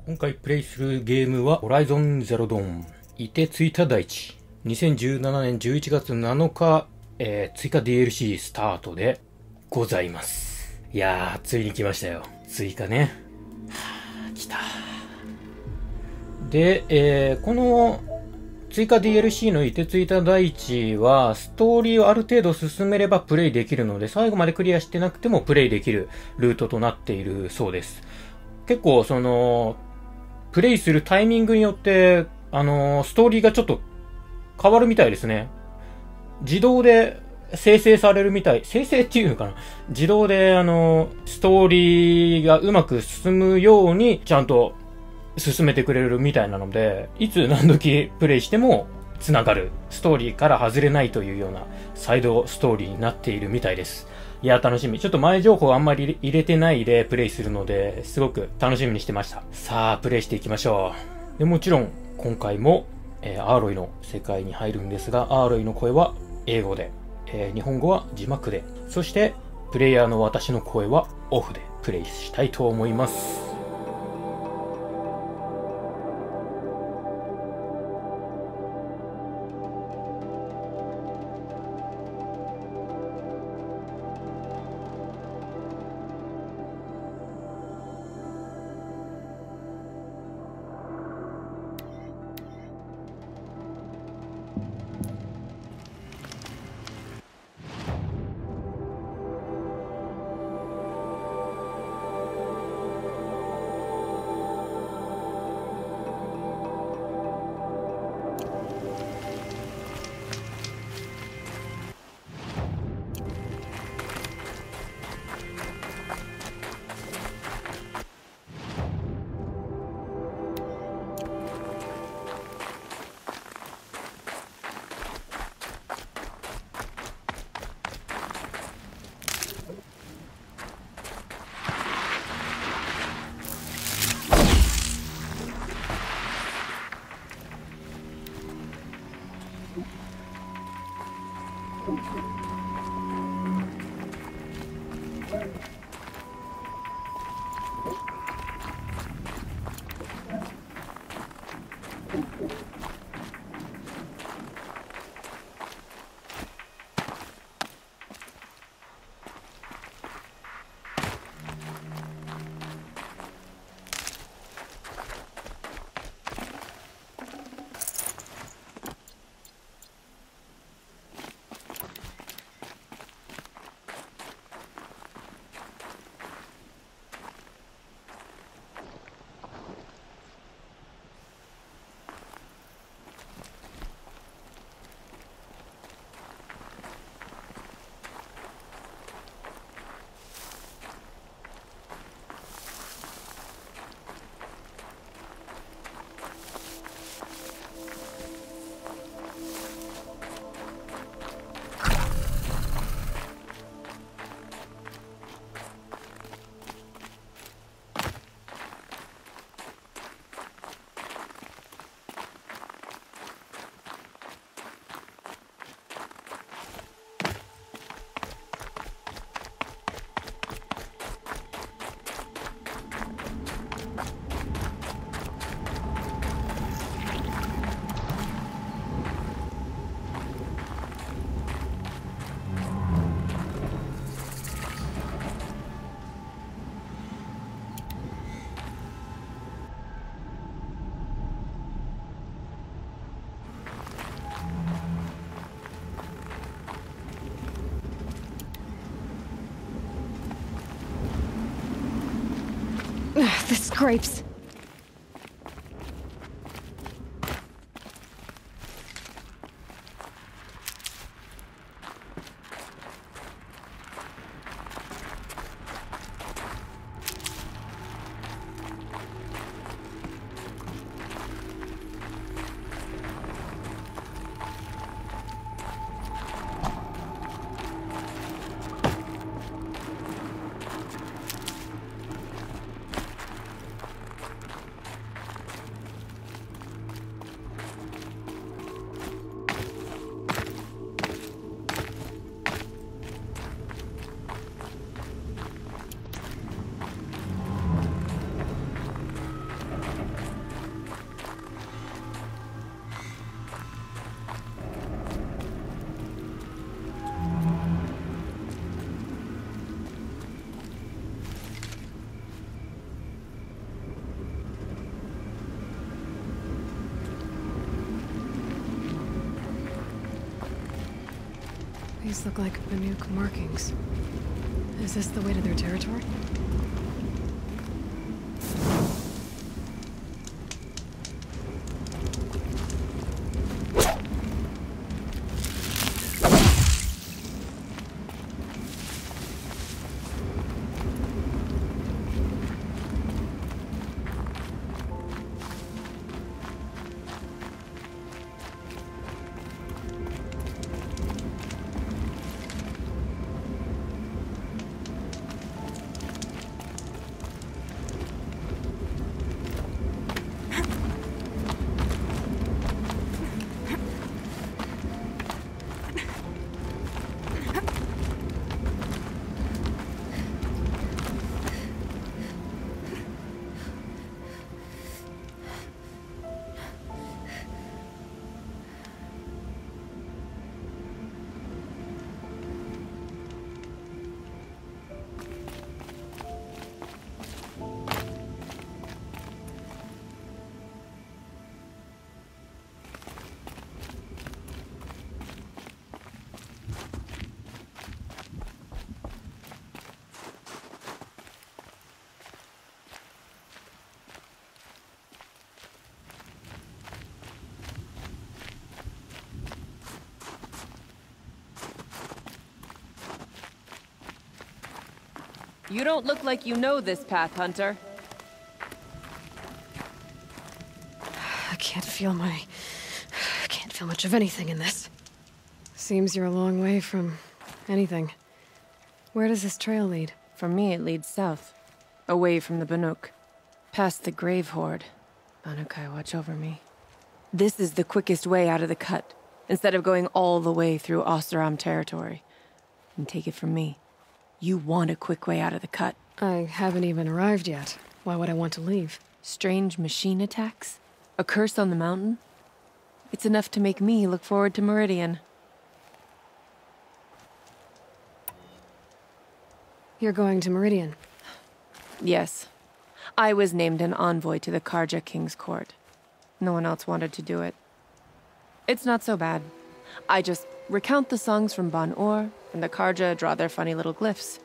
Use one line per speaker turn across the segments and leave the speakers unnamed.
今回プレイするゲームはホライゾンゼロドーン凍てついた大地。2017年11月7日、追加 DLC スタートでございます。いやー、ついに来ましたよ。追加ね。来た。で、この追加 DLC の凍てついた大地は、ストーリーをある程度進めればプレイできるので、最後までクリアしてなくてもプレイできるルートとなっているそうです。結構、プレイするタイミングによって、ストーリーがちょっと変わるみたいですね。自動で生成されるみたい。生成っていうのかな、自動で、ストーリーがうまく進むように、ちゃんと進めてくれるみたいなので、いつ何時プレイしても繋がる。ストーリーから外れないというようなサイドストーリーになっているみたいです。いや、楽しみ。ちょっと前情報あんまり入れてないでプレイするので、すごく楽しみにしてました。さあ、プレイしていきましょう。でもちろん、今回も、アーロイの世界に入るんですが、アーロイの声は英語で、日本語は字幕で、そして、プレイヤーの私の声はオフでプレイしたいと思います。
The scrapes. These look like Banuuk markings. Is this the way to their territory?
You don't look like you know this path, Hunter.
I can't feel much of anything in this. Seems you're a long way from anything. Where does this trail lead?
For me, it leads south. Away from the Banuuk. Past the Grave Horde. Banukai, watch over me. This is the quickest way out of the cut, instead of going all the way through Oseram territory. And take it from me. You want a quick way out of the cut.
I haven't even arrived yet. Why would I want to leave?
Strange machine attacks? A curse on the mountain? It's enough to make me look forward to Meridian.
You're going to Meridian?
Yes. I was named an envoy to the Karja King's court. No one else wanted to do it. It's not so bad. I just recount the songs from Ban-Or, and the Karja draw their funny little glyphs.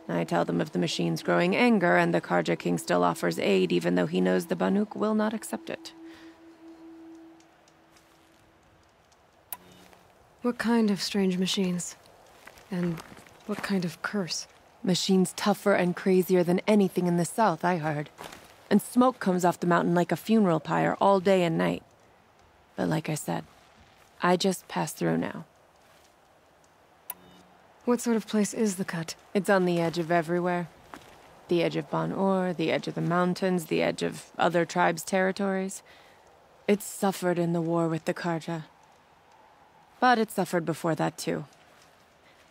I tell them of the machine's growing anger, and the Karja King still offers aid, even though he knows the Banuuk will not accept it.
What kind of strange machines? And what kind of curse?
Machines tougher and crazier than anything in the south, I heard. And smoke comes off the mountain like a funeral pyre all day and night. But like I said, I just passed through now.
What sort of place is the cut?
It's on the edge of everywhere. The edge of Ban-Or, the edge of the mountains, the edge of other tribes' territories. It suffered in the war with the Karja. But it suffered before that too.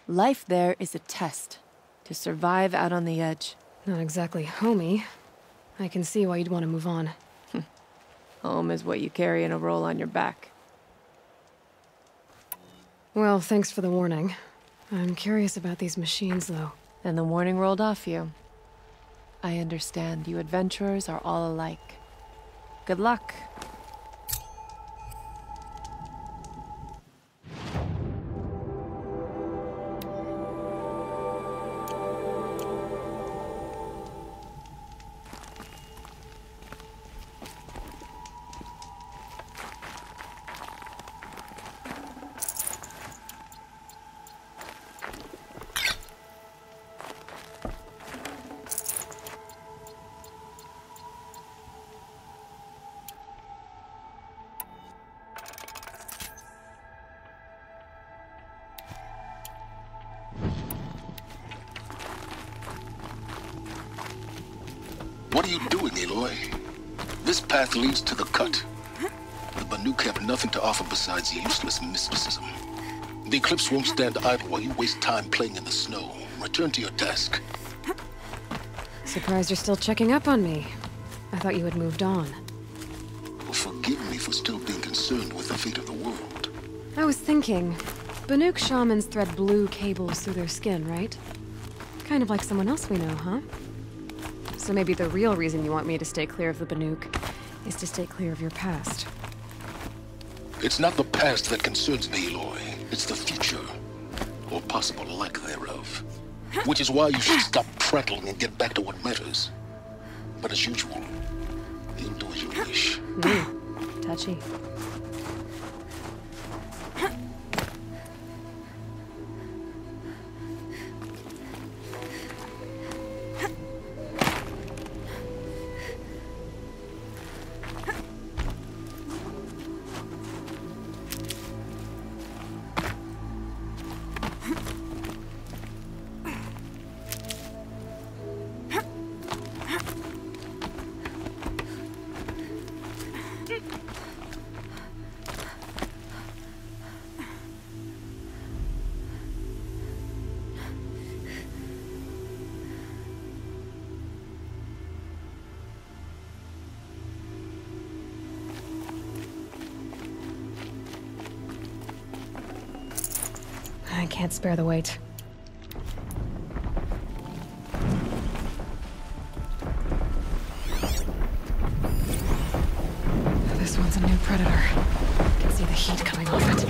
Life there is a test. To survive out on the edge.
Not exactly homey. I can see why you'd want to move on.
Home is what you carry in a roll on your back.
Well, thanks for the warning. I'm curious about these machines, though.
And the warning rolled off you. I understand. You adventurers are all alike. Good luck.
What are you doing, Aloy? This path leads to the cut. The Banuuk have nothing to offer besides useless mysticism. The Eclipse won't stand idle while you waste time playing in the snow. Return to your task.
Surprised you're still checking up on me. I thought you had moved on.
Well, forgive me for still being concerned with the fate of the world.
I was thinking, Banuuk shamans thread blue cables through their skin, right? Kind of like someone else we know, huh? So maybe the real reason you want me to stay clear of the Banuuk is to stay clear of your past.
It's not the past that concerns me, Aloy. It's the future. or possible lack thereof. Which is why you should stop prattling and get back to what matters. But as usual, you'll do as you wish.
Touchy. I can't spare the weight. This one's a new predator. I can see the heat coming off it.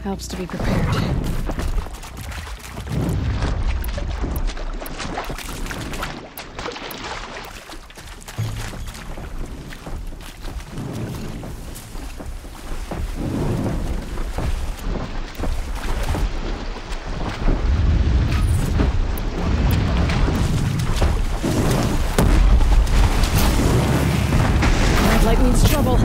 Helps to be prepared. Red light means trouble.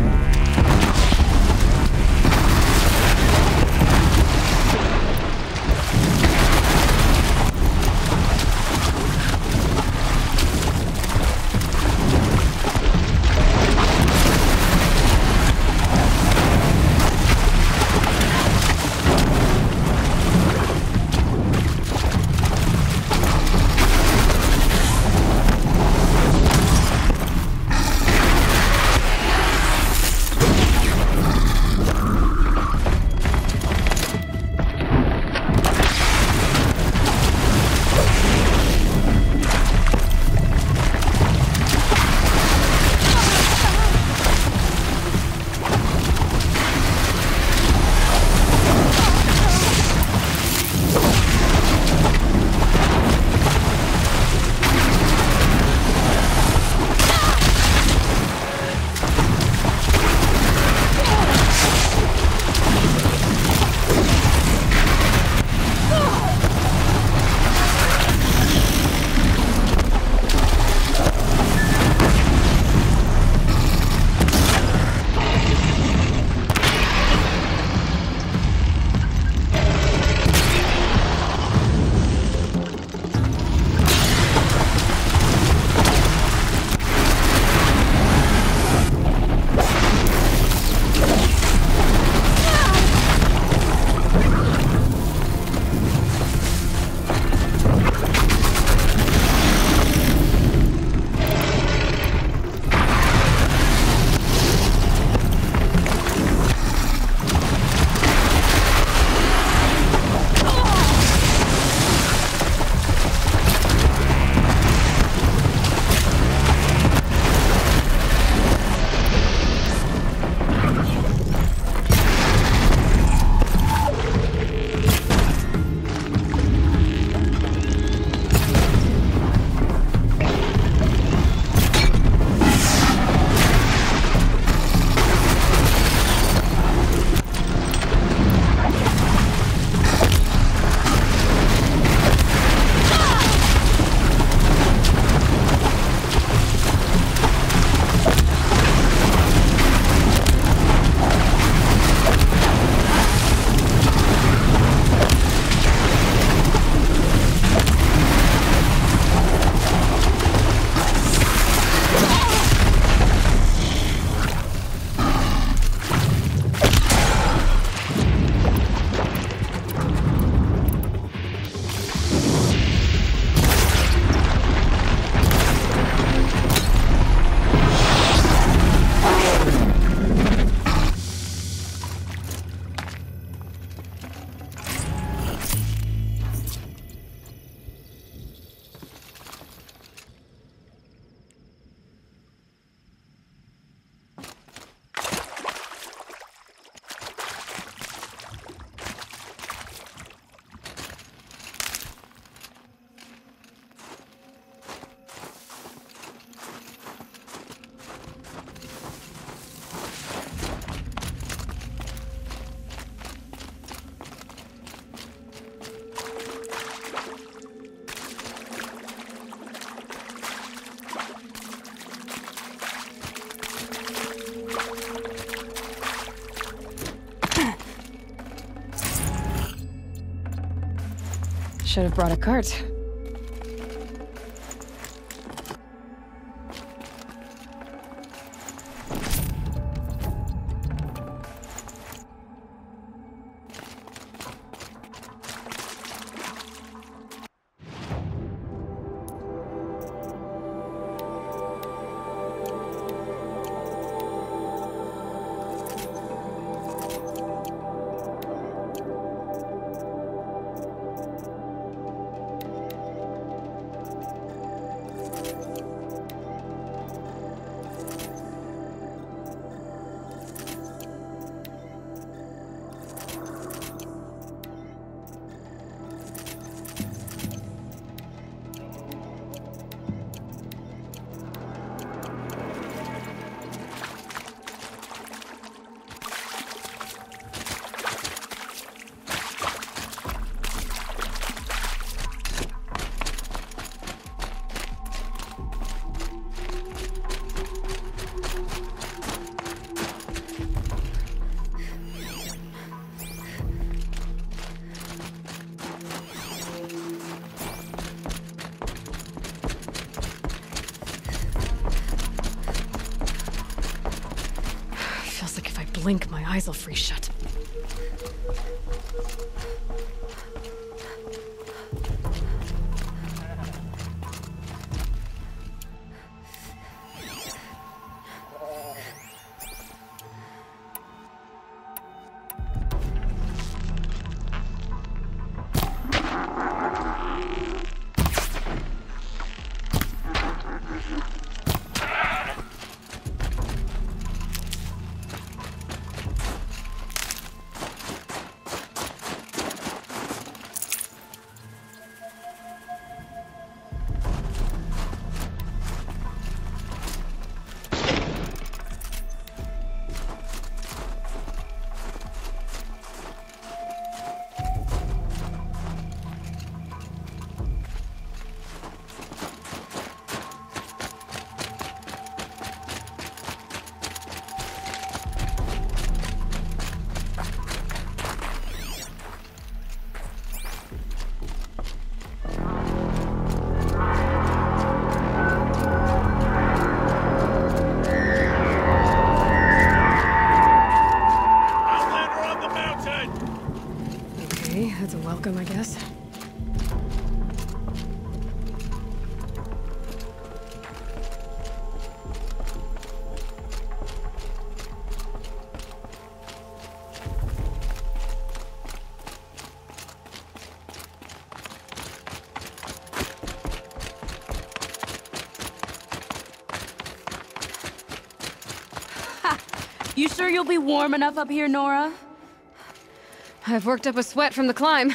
Should have brought a cart. Blink, my eyes will freeze shut. Welcome, I guess.
Ha! You sure you'll be warm enough up here, Nora?
I've worked up a sweat from the climb.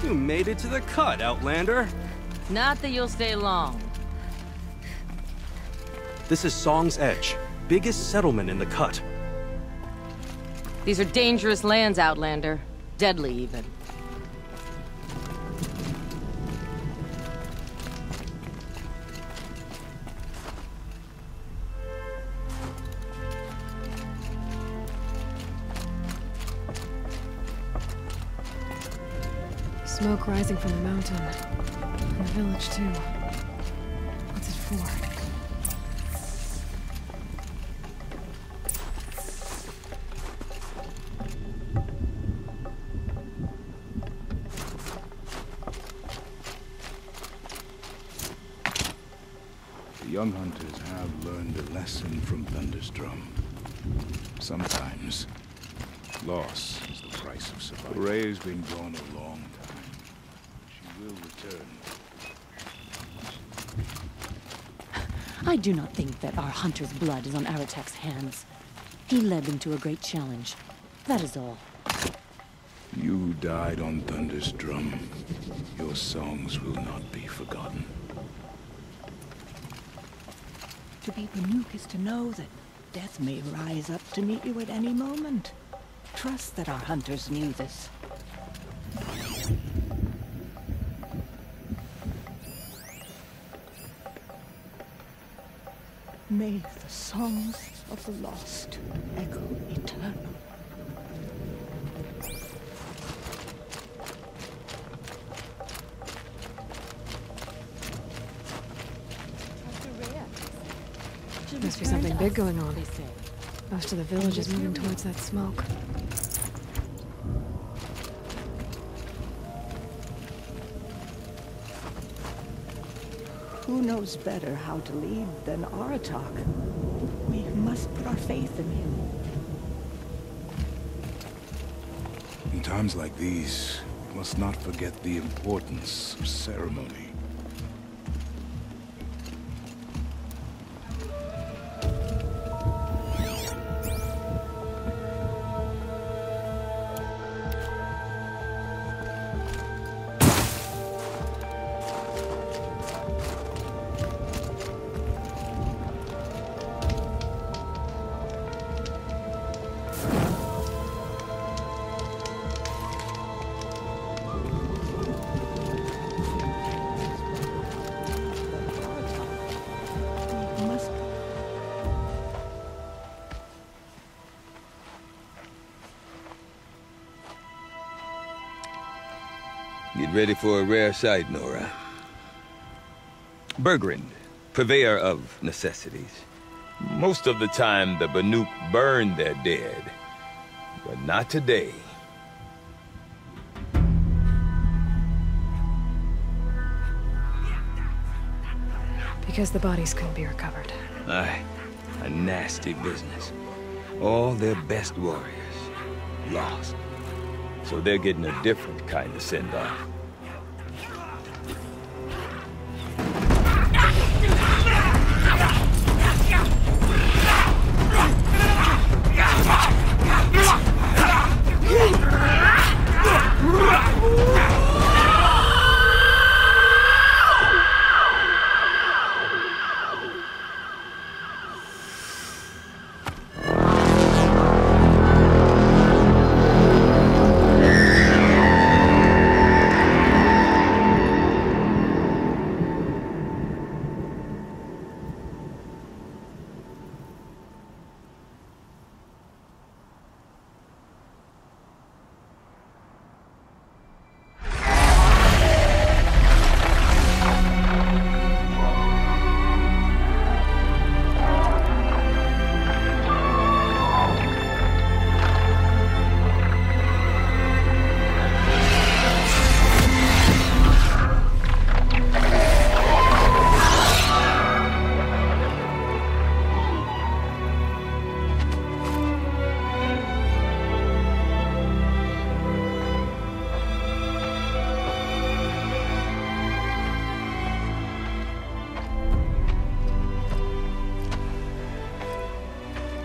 You made it to the cut, Outlander.
Not that you'll stay long.
This is Song's Edge, biggest settlement in the cut.
These are dangerous lands, Outlander. Deadly, even.
Smoke rising from the mountain. And the village, too. What's it for?
The young hunters have learned a lesson from Thunderstrom. Sometimes, loss is the price of survival. Ray's been gone a long time. She will return.
I do not think that our hunter's blood is on Aratek's hands. He led them to a great challenge. That is all.
You died on Thunder's drum. Your songs will not be forgotten.
To be Banuk is to know that death may rise up to meet you at any moment. Trust that our hunters knew this. May the songs of the lost echo eternal.
Must be something big going on. Most of the village is moving towards that smoke.
Who knows better how to lead than Aratak? We must put our faith in him.
In times like these, we must not forget the importance of ceremony.
Get ready for a rare sight, Nora. Bergrand, purveyor of necessities. Most of the time, the Banuk burn their dead. But not today.
Because the bodies couldn't be recovered.
Aye, a nasty business. All their best warriors lost. So they're getting a different kind of send-off.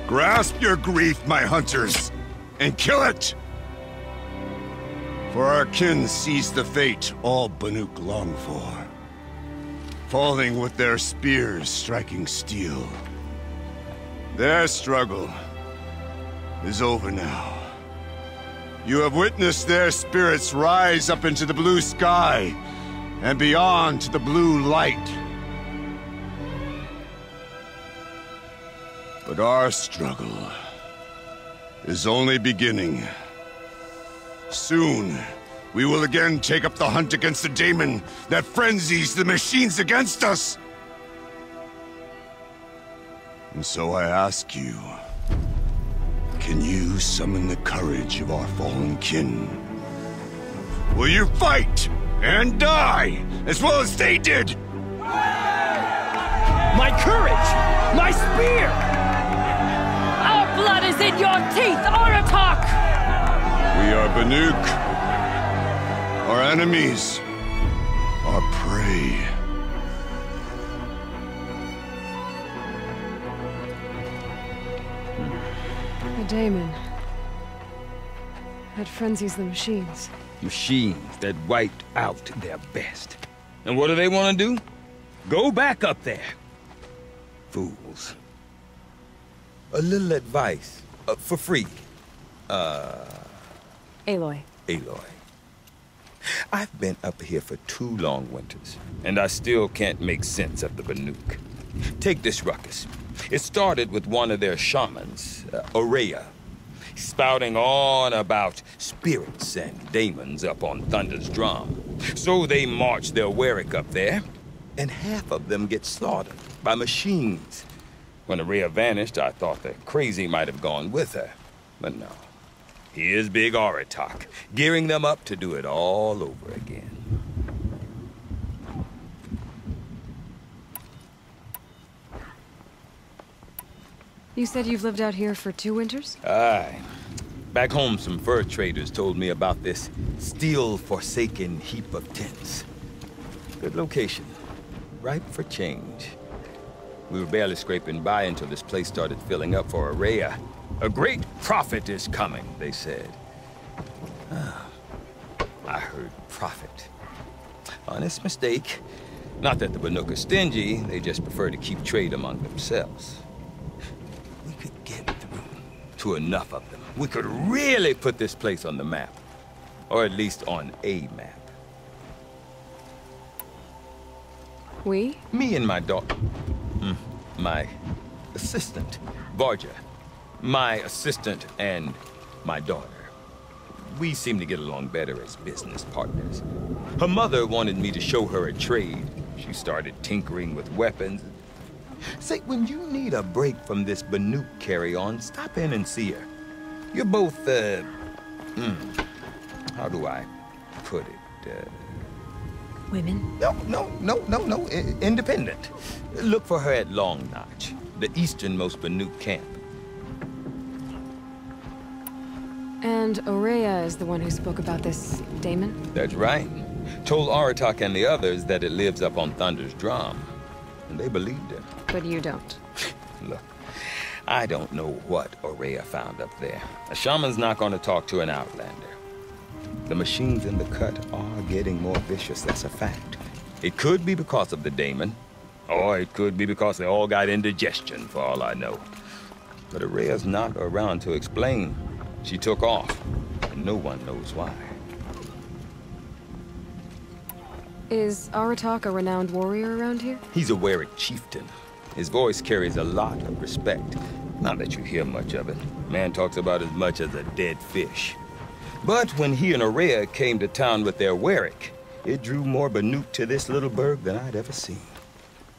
Grasp your grief, my hunters, and kill it! For our kin sees the fate all Banuk long for. Falling with their spears striking steel. Their struggle is over now. You have witnessed their spirits rise up into the blue sky, and beyond to the blue light. But our struggle is only beginning. Soon, we will again take up the hunt against the daemon that frenzies the machines against us. And so I ask you, can you summon the courage of our fallen kin? Will you fight and die as well as they did?
My courage! My spear! Our blood is in your teeth, Aratak!
We are Banuk. Our enemies. Our prey.
The daemon. That frenzies the machines.
Machines that wiped out their best. And what do they want to do? Go back up there. Fools. A little advice, for free.
Aloy.
Aloy. I've been up here for 2 long winters, and I still can't make sense of the Banuk. Take this ruckus. It started with one of their shamans, Aurea, spouting on about spirits and demons up on Thunder's drum. So they march their Warwick up there, and half of them get slaughtered by machines. When Aurea vanished, I thought the crazy might have gone with her, but no. Here's Big Aratak, gearing them up to do it all over again.
You said you've lived out here for 2 winters?
Aye. Back home, some fur traders told me about this steel-forsaken heap of tents. Good location. Ripe for change. We were barely scraping by until this place started filling up for Aurea. A great prophet is coming, they said. I heard prophet. Honest mistake. Not that the Banuk are stingy, they just prefer to keep trade among themselves. We could get through to enough of them. We could really put this place on the map. Or at least on a map.
We?
Me and my daughter. My assistant, Varja. My assistant and my daughter. We seem to get along better as business partners. Her mother wanted me to show her a trade. She started tinkering with weapons. Say, when you need a break from this Banuk carry-on, stop in and see her. You're both, how do I put it,
Women?
No, independent. Look for her at Long Notch, the easternmost Banuk camp.
And Aurea is the one who spoke about this daemon?
That's right. Told Aratak and the others that it lives up on Thunder's drum. And they believed him.
But you don't.
Look, I don't know what Aurea found up there. A shaman's not going to talk to an outlander. The machines in the cut are getting more vicious, that's a fact. It could be because of the daemon, or it could be because they all got indigestion, for all I know. But Aurea's not around to explain. She took off, and no one knows why.
Is Aratak a renowned warrior around here?
He's a Warwick chieftain. His voice carries a lot of respect. Not that you hear much of it. Man talks about as much as a dead fish. But when he and Aurea came to town with their Warwick, it drew more Banuk to this little burg than I'd ever seen.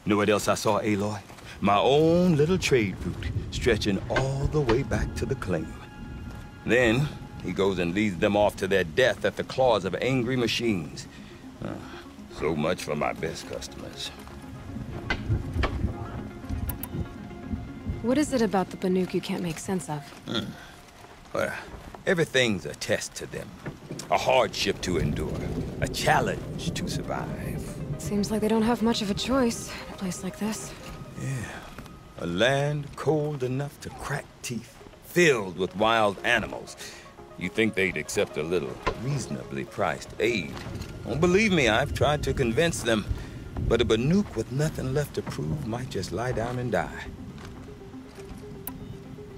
Know what else I saw, Aloy? My own little trade route, stretching all the way back to the claim. Then, he goes and leads them off to their death at the claws of angry machines. So much for my best customers.
What is it about the Banuk you can't make sense of?
Well, everything's a test to them. A hardship to endure. A challenge to survive.
Seems like they don't have much of a choice in a place like this.
Yeah. A land cold enough to crack teeth. Filled with wild animals. You think they'd accept a little reasonably priced aid. Don't believe me, I've tried to convince them. But a Banuk with nothing left to prove might just lie down and die.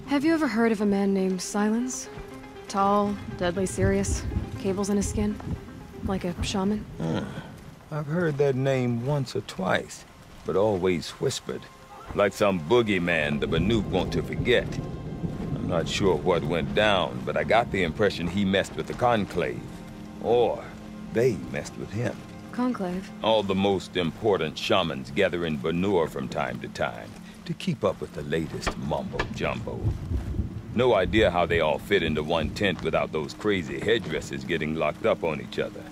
Have you ever heard of a man named Silence? Tall, deadly serious, cables in his skin? Like a shaman?
I've heard that name once or twice, but always whispered. Like some boogeyman the Banuk want to forget. I'm not sure what went down, but I got the impression he messed with the Conclave. Or they messed with him.
Conclave?
All the most important shamans gather in Banur from time to time to keep up with the latest mumbo-jumbo. No idea how they all fit into one tent without those crazy headdresses getting locked up on each other.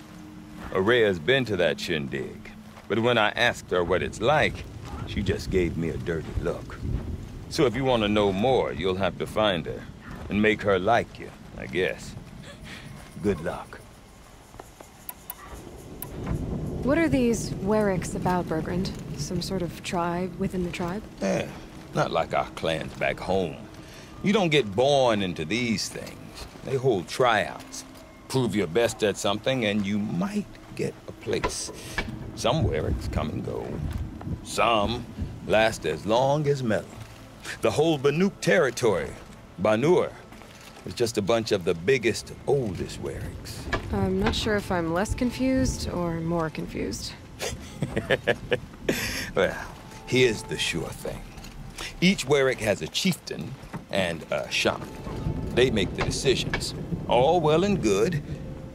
Aurea's been to that shindig, but when I asked her what it's like, she just gave me a dirty look. So if you want to know more, you'll have to find her and make her like you, I guess. Good luck.
What are these Warwicks about, Bergrand? Some sort of tribe within the tribe?
Not like our clans back home. You don't get born into these things. They hold tryouts. Prove your best at something and you might get a place. Some Wericks come and go. Some last as long as metal. The whole Banook territory, Banur, is just a bunch of the biggest, oldest Wericks.
I'm not sure if I'm less confused or more confused.
Well, here's the sure thing. Each Werick has a chieftain and a shaman. They make the decisions. All well and good,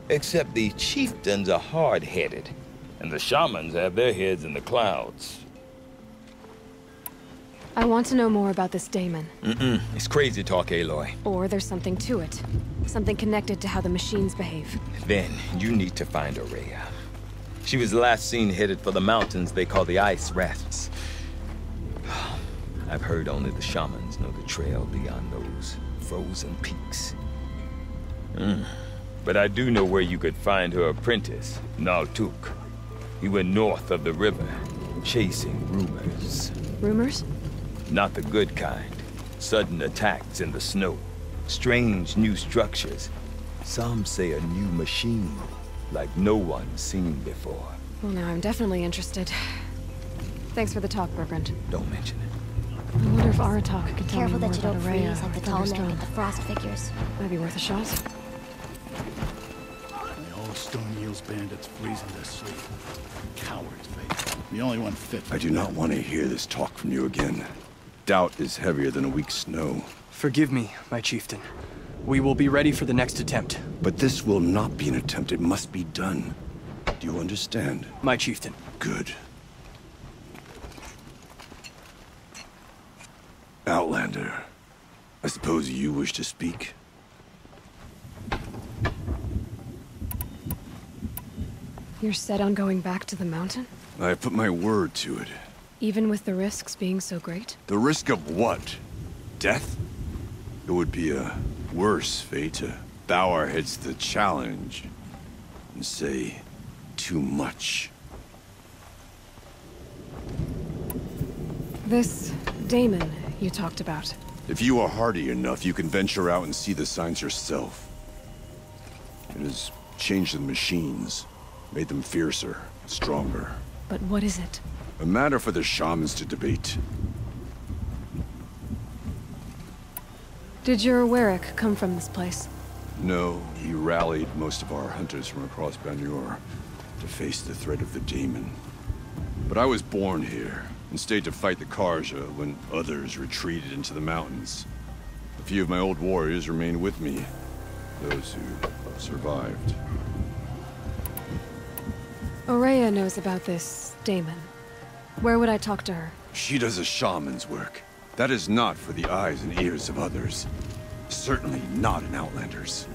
except the chieftains are hard-headed, and the shamans have their heads in the clouds.
I want to know more about this daemon.
It's crazy talk, Aloy.
Or there's something to it. Something connected to how the machines behave.
Then you need to find Aurea. She was last seen headed for the mountains they call the Ice Rafts. I've heard only the shamans know the trail beyond those frozen peaks. But I do know where you could find her apprentice, Naltuk. He went north of the river, chasing rumors.
Rumors?
Not the good kind. Sudden attacks in the snow. Strange new structures. Some say a new machine, like no one's seen before.
Well, now I'm definitely interested. Thanks for the talk, Bergrand.
Don't mention it.
I wonder if Aratak could tell
Careful
me more
that you
about
don't
Aurea
freeze like the
or
tall neck
Thunderstone.
and the frost figures.
Might be worth a shot.
The whole Stone Yields bandits freezing their sleep. Cowards, mate. The only one fit.
I do not want to hear this talk from you again. Doubt is heavier than a week's snow.
Forgive me, my chieftain. We will be ready for the next attempt.
But this will not be an attempt. It must be done. Do you understand?
My chieftain.
Good. Outlander, I suppose you wish to speak?
You're set on going back to the mountain?
I have put my word to it.
Even with the risks being so great?
The risk of what? Death? It would be a worse fate to bow our heads to the challenge and say too much.
This daemon you talked about.
If you are hardy enough, you can venture out and see the signs yourself. It has changed the machines, made them fiercer, stronger.
But what is it?
A matter for the shamans to debate.
Did your Werick come from this place?
No, he rallied most of our hunters from across Banur to face the threat of the daemon. But I was born here, and stayed to fight the Karja when others retreated into the mountains. A few of my old warriors remained with me, those who survived.
Aurea knows about this daemon. Where would I talk to her?
She does a shaman's work. That is not for the eyes and ears of others. Certainly not an Outlander's.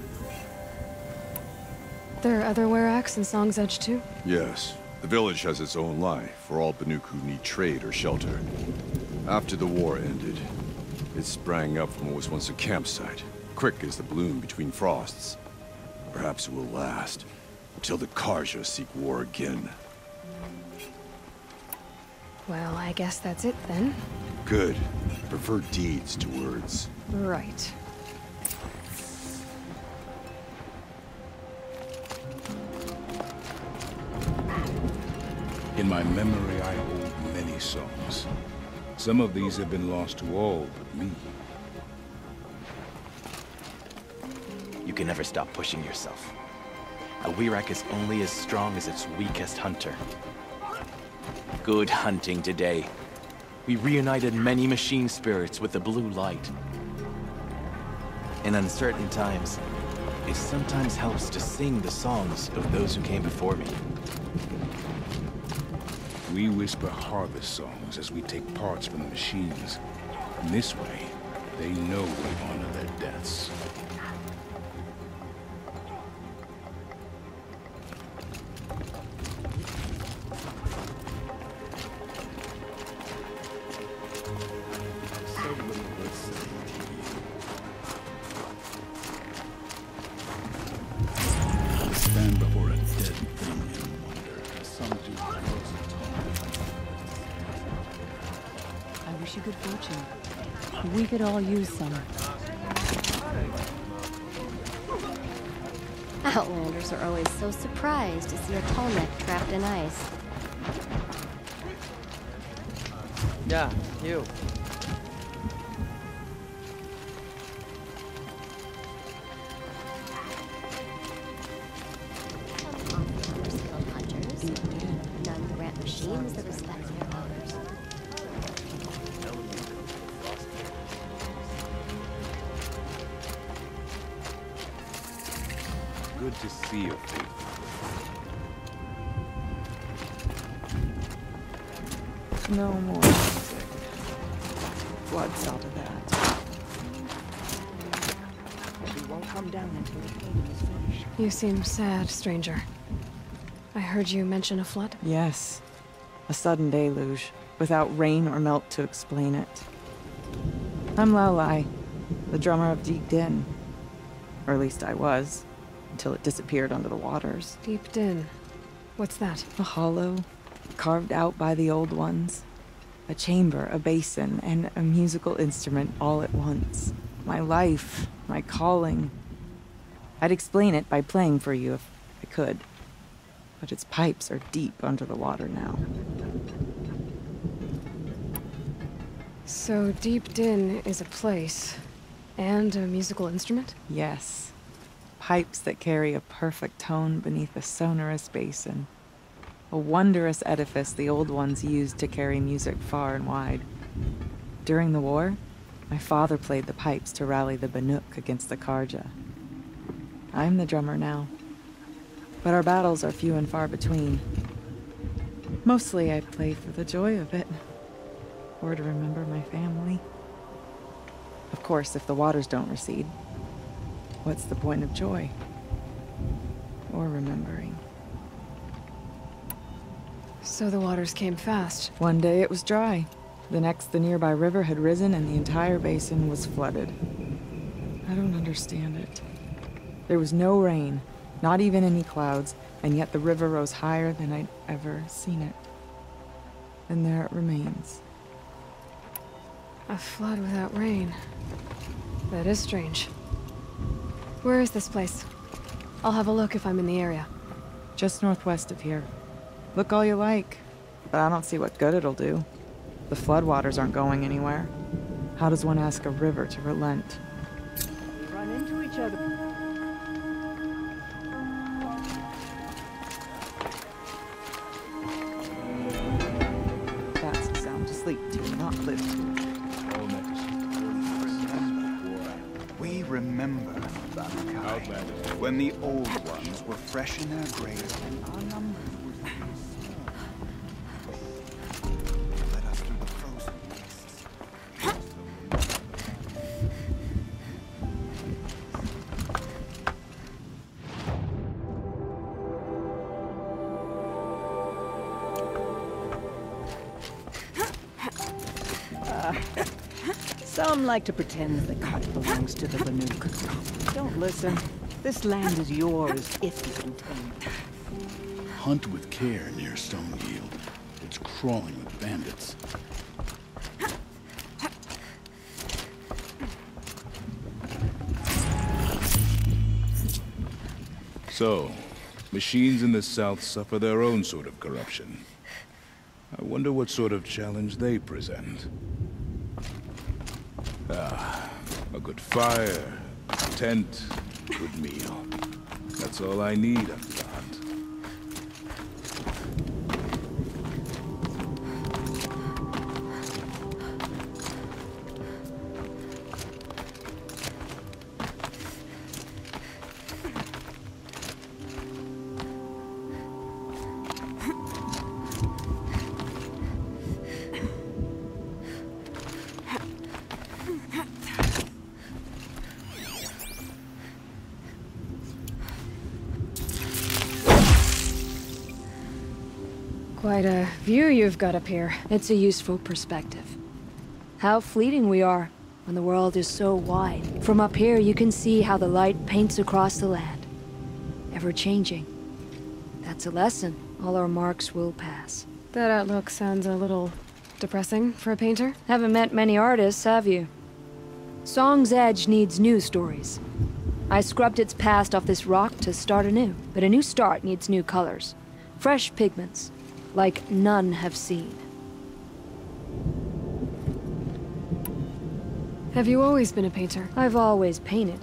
There are other Weraks in Song's Edge too?
Yes. The village has its own life for all Banook who need trade or shelter. After the war ended, it sprang up from what was once a campsite, quick as the bloom between frosts. Perhaps it will last, until the Karja seek war again.
Well, I guess that's it then.
Good. Prefer deeds to words.
Right.
In my memory, I hold many songs. Some of these have been lost to all but me.
You can never stop pushing yourself. A Werak is only as strong as its weakest hunter. Good hunting today. We reunited many machine spirits with the blue light. In uncertain times, it sometimes helps to sing the songs of those who came before me.
We whisper harvest songs as we take parts from the machines. In this way, they know we honor their deaths.
Stand before a dead thing and wonder, as some do close and tall.
I wish you good fortune. We could all use some.
Outlanders are always so surprised to see a tall neck trapped in ice.
Yeah, you.
None grant machines the respect their owners.
Good to see you, Faith.
No more music. Blood saw to that. We won't come down until the painting is finished.
You seem sad, stranger. I heard you mention a flood?
Yes. A sudden deluge, without rain or melt to explain it. I'm Laolai, the drummer of Deep Din. Or at least I was, until it disappeared under the waters.
Deep Din. What's that?
A hollow, carved out by the old ones. A chamber, a basin, and a musical instrument all at once. My life, my calling. I'd explain it by playing for you if I could. But its pipes are deep under the water now.
So Deep Din is a place, and a musical instrument?
Yes. Pipes that carry a perfect tone beneath a sonorous basin. A wondrous edifice the old ones used to carry music far and wide. During the war, my father played the pipes to rally the Banook against the Karja. I'm the drummer now. But our battles are few and far between. Mostly I play for the joy of it. Or to remember my family. Of course, if the waters don't recede, what's the point of joy? Or remembering?
So the waters came fast.
One day it was dry. The next, the nearby river had risen and the entire basin was flooded. I don't understand it. There was no rain, not even any clouds, and yet the river rose higher than I'd ever seen it. And there it remains.
A flood without rain. That is strange. Where is this place? I'll have a look if I'm in the area.
Just northwest of here. Look all you like, but I don't see what good it'll do. The floodwaters aren't going anywhere. How does one ask a river to relent?
We run into each other.
That's a sound to sleep to, not live to.
We remember, Banukai, when the old ones were fresh in their graves and our numbers were small. Led us through the frozen wastes.
Some like to pretend the cut belongs to the Banook. Don't listen. This land is yours if you can tame it.
Hunt with care near Stone Yield. It's crawling with bandits.
So, machines in the south suffer their own sort of corruption. I wonder what sort of challenge they present. Ah, a good fire, a tent, good meal. That's all I need after the hunt.
Quite a view you've got up here.
It's a useful perspective. How fleeting we are when the world is so wide. From up here, you can see how the light paints across the land. Ever changing. That's a lesson. All our marks will pass.
That outlook sounds a little depressing for a painter.
Haven't met many artists, have you? Song's Edge needs new stories. I scrubbed its past off this rock to start anew. But a new start needs new colors. Fresh pigments, like none have seen.
Have you always been a painter?
I've always painted.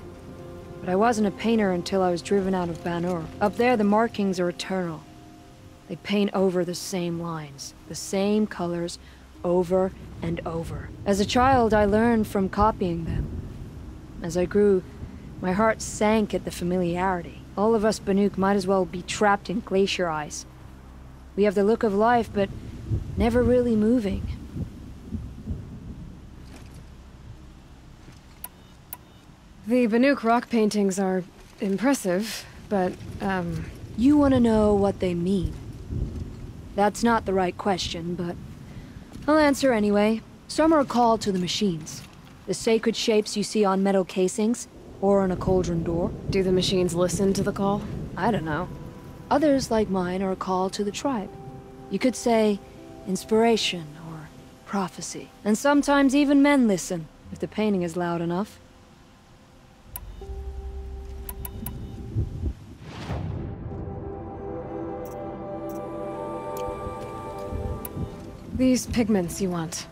But I wasn't a painter until I was driven out of Banur. Up there, the markings are eternal. They paint over the same lines, the same colors, over and over. As a child, I learned from copying them. As I grew, my heart sank at the familiarity. All of us Banuk might as well be trapped in glacier ice. We have the look of life, but never really moving.
The Banuk rock paintings are impressive, but,
You want to know what they mean? That's not the right question, but I'll answer anyway. Some are called to the machines. The sacred shapes you see on metal casings, or on a cauldron door.
Do the machines listen to the call?
I don't know. Others, like mine, are a call to the tribe. You could say inspiration or prophecy. And sometimes even men listen, if the painting is loud enough.
These pigments you want.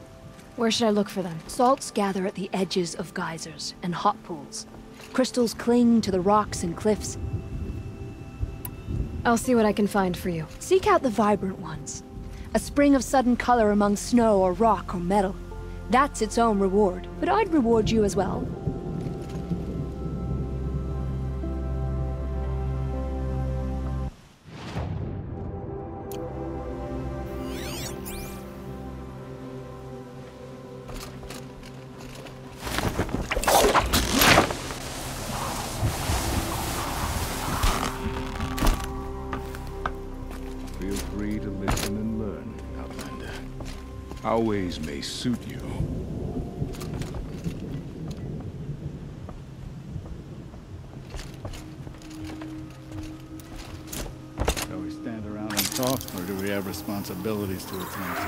Where should I look for them?
Salts gather at the edges of geysers and hot pools. Crystals cling to the rocks and cliffs.
I'll see what I can find for you.
Seek out the vibrant ones. A spring of sudden color among snow or rock or metal. That's its own reward. But I'd reward you as well.
Our ways may suit you.
Shall we stand around and talk, or do we have responsibilities to attend to?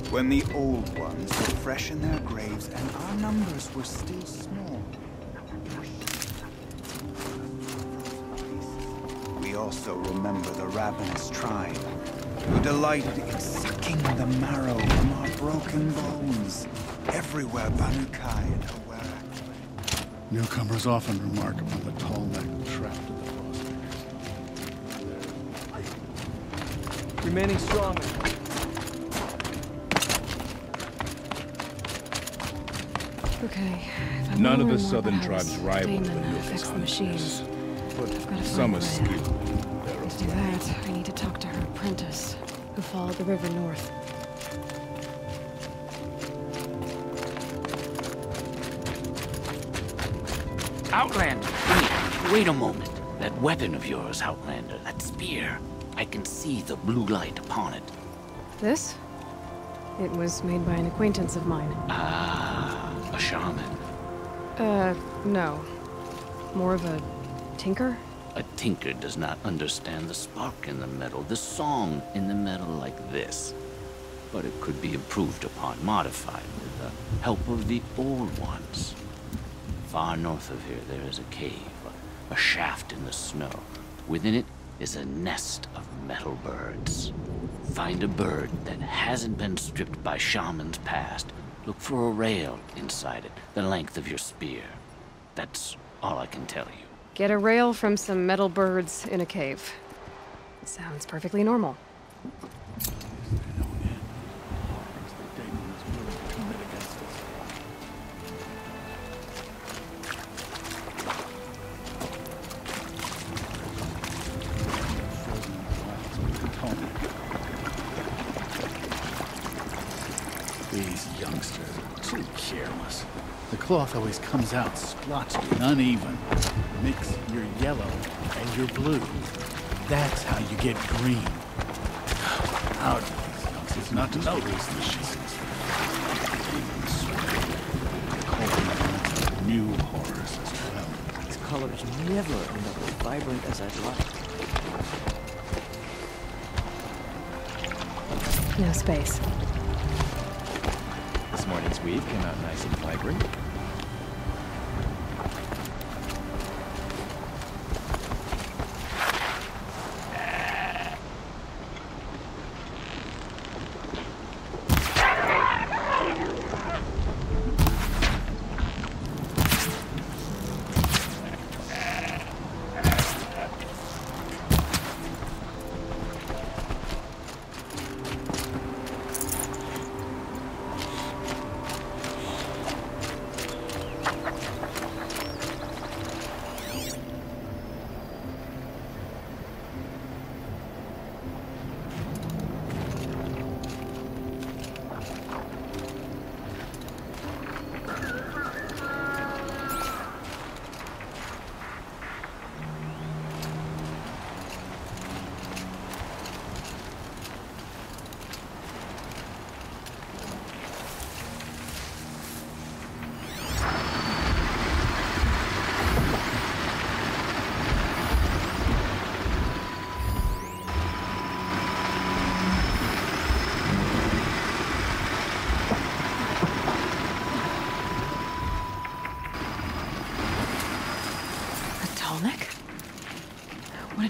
When the old ones were fresh in their graves and our numbers were still small. We also remember the ravenous tribe, who delighted in sucking the marrow from our broken bones. Everywhere Banukai and Hawarak.
Newcomers often remark upon the tall neck trapped in the frost.
Remaining strong.
Okay.
None of the southern tribes rival the
fix the machines.
but
I've got to
some are
find
skilled.
To do that, I need to talk to her apprentice, who followed the river north.
Outlander, wait a moment. That weapon of yours, Outlander, that spear. I can see the blue light upon it.
This? It was made by an acquaintance of mine.
Ah, a shaman.
No. More of a tinker?
A tinker does not understand the spark in the metal, the song in the metal like this. But it could be improved upon, modified with the help of the old ones. Far north of here, there is a cave, a shaft in the snow. Within it is a nest of metal birds. Find a bird that hasn't been stripped by shamans past. Look for a rail inside it, the length of your spear. That's all I can tell you.
Get a rail from some metal birds in a cave. Sounds perfectly normal.
These youngsters are too careless. The cloth always comes out splotchy and uneven. Mix your yellow and your blue. That's how you get green. How do these youngsters not to know these machines? New horrors as well.
Its colors never end up as vibrant as I'd like.
No space.
This morning's weave came out nice and vibrant.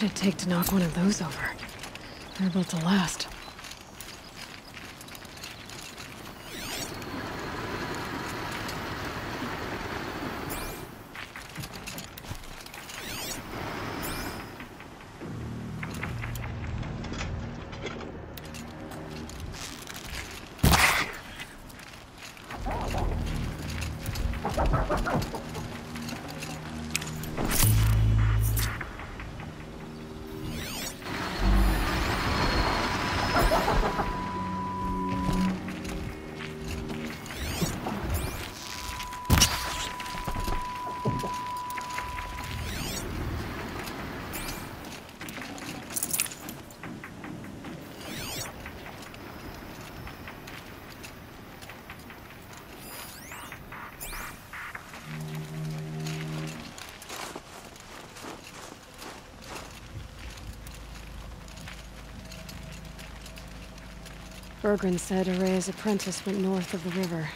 it take to knock one of those over? They're built to last. Bergren said Araya's apprentice went north of the river.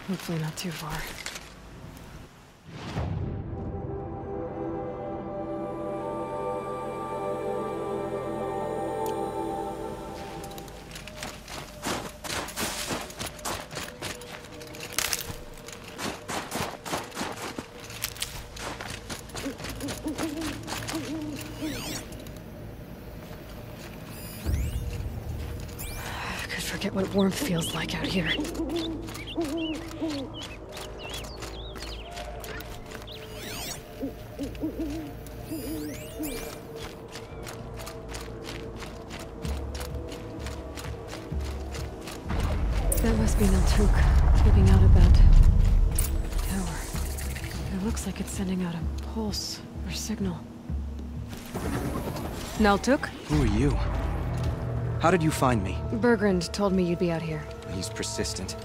Hopefully not too far. Forget what warmth feels like out here. That must be Naltuk, peeping out of that tower. It looks like it's sending out a pulse or signal.
Naltuk? Who are you? How did you find me?
Bergrand told me you'd be out here.
He's persistent.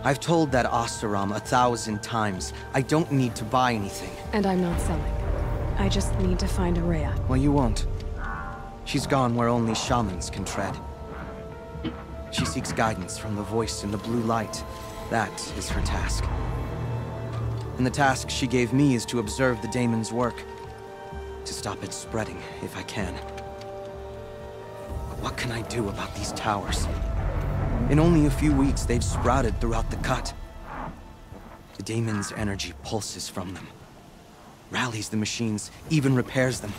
I've told that Oseram 1,000 times. I don't need to buy anything.
And I'm not selling. I just need to find Araya.
Well, you won't. She's gone where only shamans can tread. She seeks guidance from the voice in the blue light. That is her task. And the task she gave me is to observe the daemon's work. To stop it spreading, if I can. What can I do about these towers? In only a few weeks, they've sprouted throughout the cut. The daemon's energy pulses from them. Rallies the machines, even repairs them.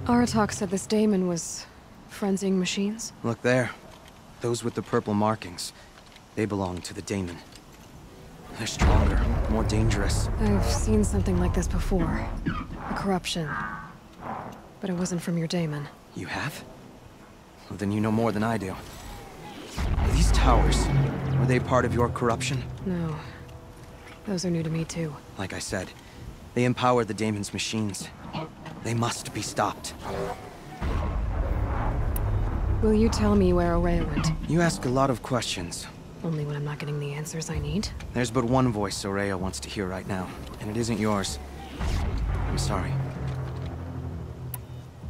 Aratak said this daemon was frenzying machines?
Look there. Those with the purple markings. They belong to the daemon. They're stronger, more dangerous.
I've seen something like this before. A corruption. But it wasn't from your daemon.
You have? Well, then you know more than I do. These towers, were they part of your corruption?
No. Those are new to me too.
Like I said, they empower the daemon's machines. They must be stopped.
Will you tell me where Araya went?
You ask a lot of questions.
Only when I'm not getting the answers I need?
There's but one voice Araya wants to hear right now, and it isn't yours. I'm sorry.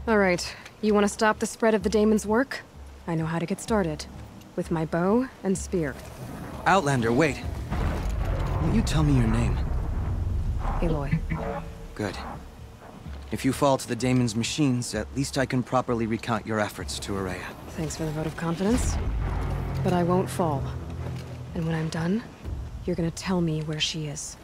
Alright, you want to stop the spread of the daemon's work? I know how to get started. With my bow and spear.
Outlander, wait. Will you tell me your name?
Aloy.
Good. If you fall to the daemon's machines, at least I can properly recount your efforts to Araya.
Thanks for the vote of confidence. But I won't fall. And when I'm done, you're gonna tell me where she is.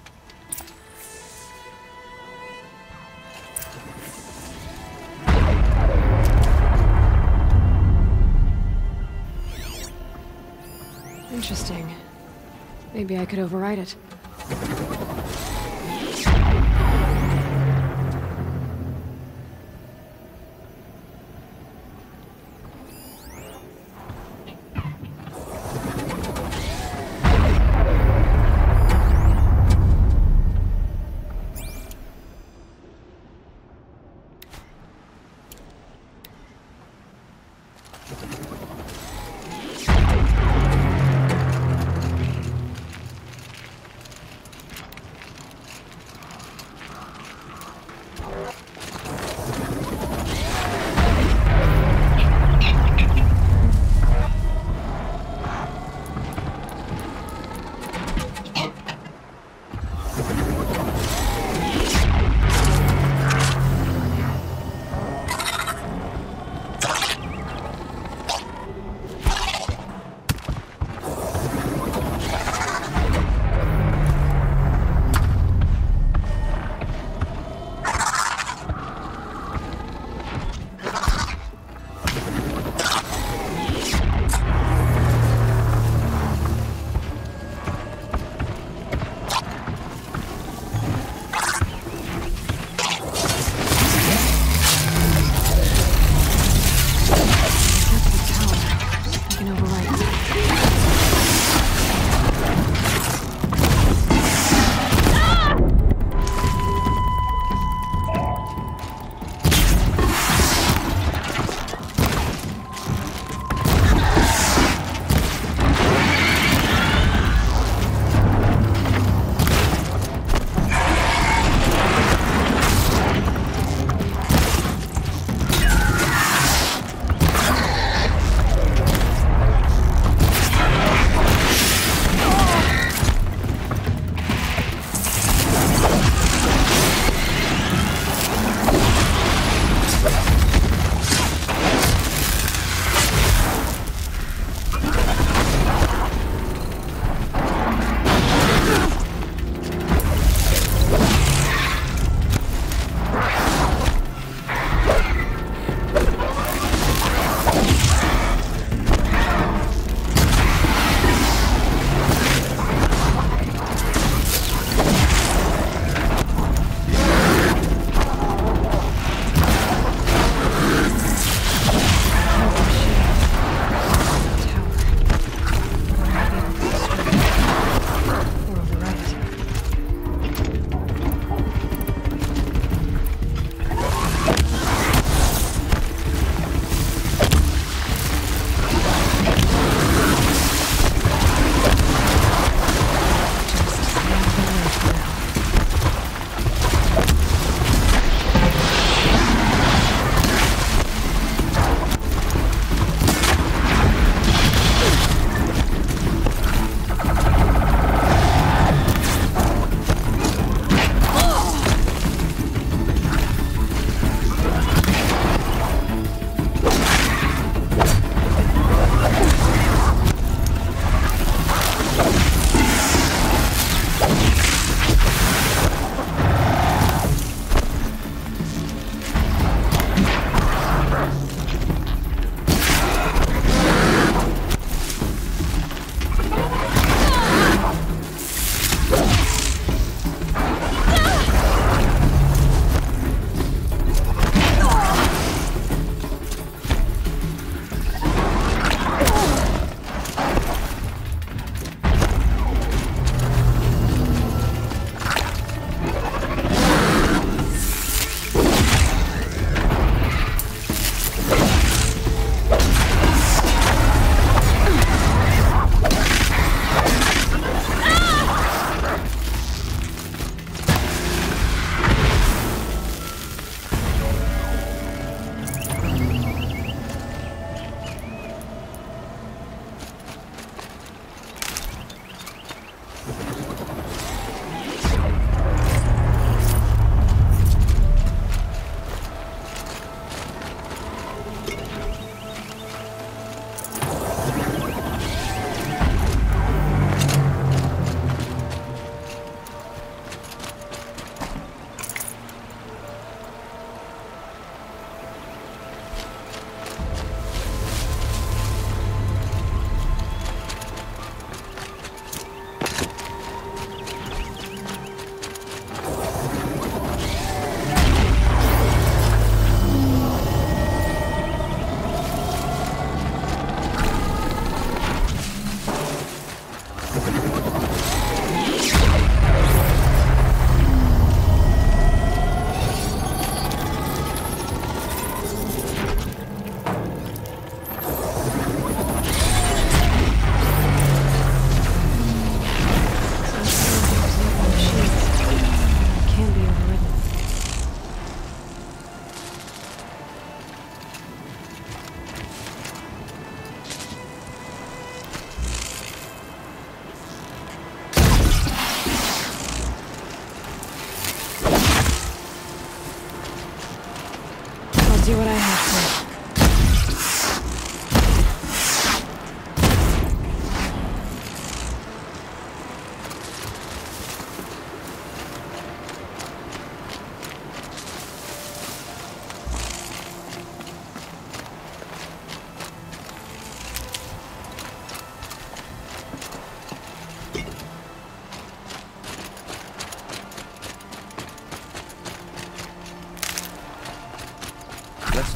Interesting. Maybe I could override it.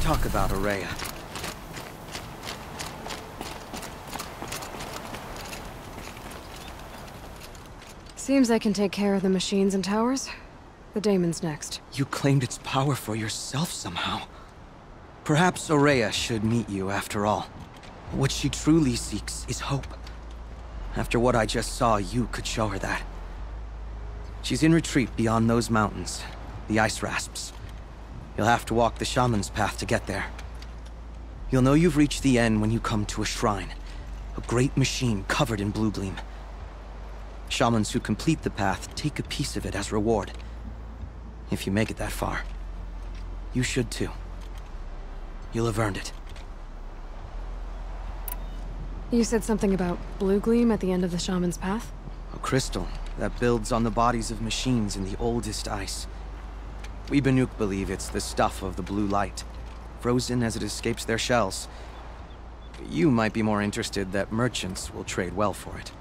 talk about Aurea.
Seems I can take care of the machines and towers. The daemon's next.
You claimed its power for yourself somehow. Perhaps Aurea should meet you after all. What she truly seeks is hope. After what I just saw, you could show her that. She's in retreat beyond those mountains, the ice rasps. You'll have to walk the shaman's path to get there. You'll know you've reached the end when you come to a shrine, a great machine covered in blue gleam. Shamans who complete the path take a piece of it as reward. If you make it that far, you should too. You'll have earned it.
You said something about blue gleam at the end of the shaman's path?
A crystal that builds on the bodies of machines in the oldest ice. We Banuk believe it's the stuff of the blue light, frozen as it escapes their shells. You might be more interested that merchants will trade well for it.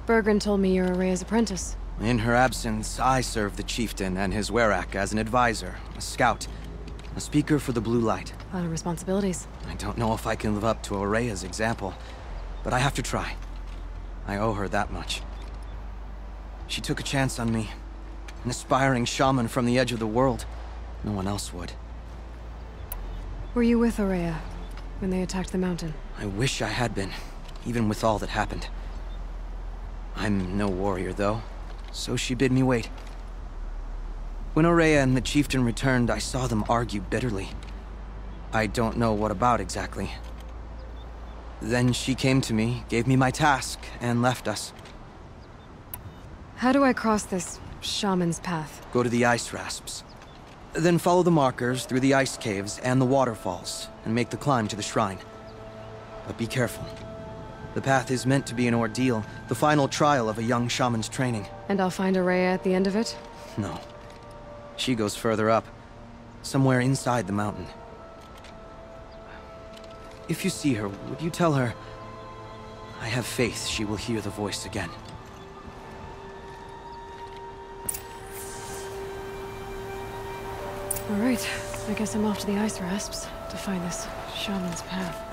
Bergren told me you're Aurea's apprentice.
In her absence, I serve the chieftain and his werak as an advisor, a scout, a speaker for the blue light.
A lot of responsibilities.
I don't know if I can live up to Aurea's example, but I have to try. I owe her that much. She took a chance on me, an aspiring shaman from the edge of the world. No one else would.
Were you with Aurea when they attacked the mountain?
I wish I had been, even with all that happened. I'm no warrior, though, so she bid me wait. When Aurea and the chieftain returned, I saw them argue bitterly. I don't know what about exactly. Then she came to me, gave me my task, and left us.
How do I cross this shaman's path?
Go to the ice rasps. Then follow the markers through the ice caves and the waterfalls, and make the climb to the shrine. But be careful. The path is meant to be an ordeal, the final trial of a young shaman's training.
And I'll find Aurea at the end of it?
No. She goes further up, somewhere inside the mountain. If you see her, would you tell her, I have faith she will hear the voice again.
All right, I guess I'm off to the ice rasps to find this shaman's path.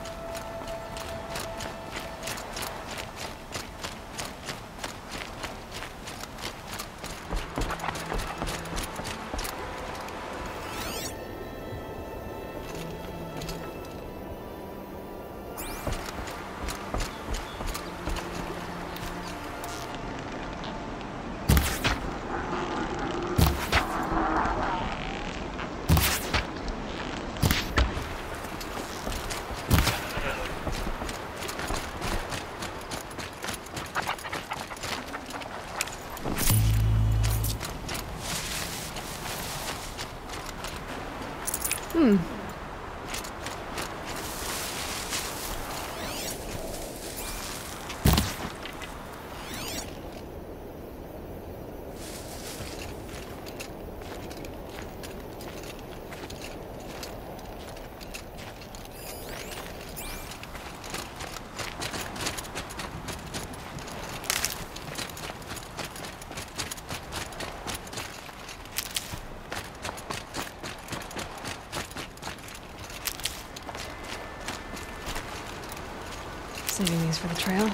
Saving these for the trail.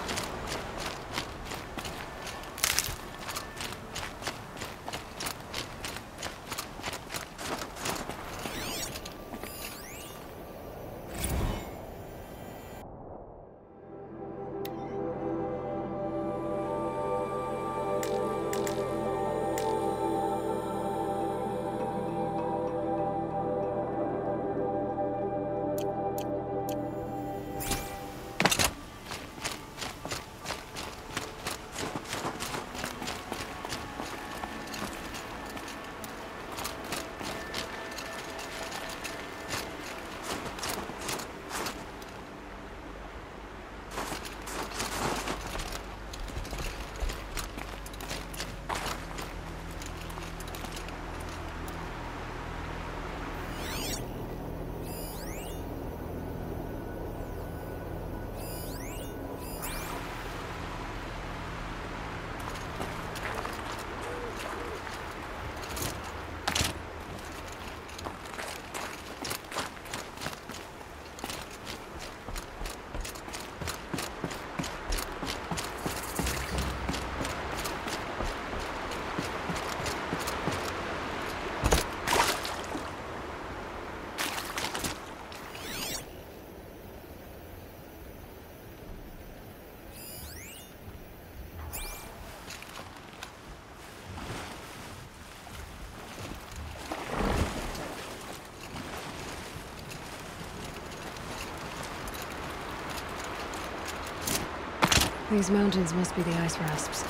These mountains must be the ice rasps.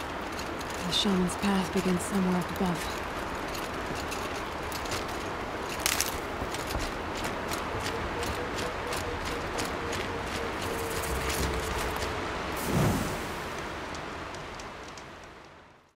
The shaman's path begins somewhere up above.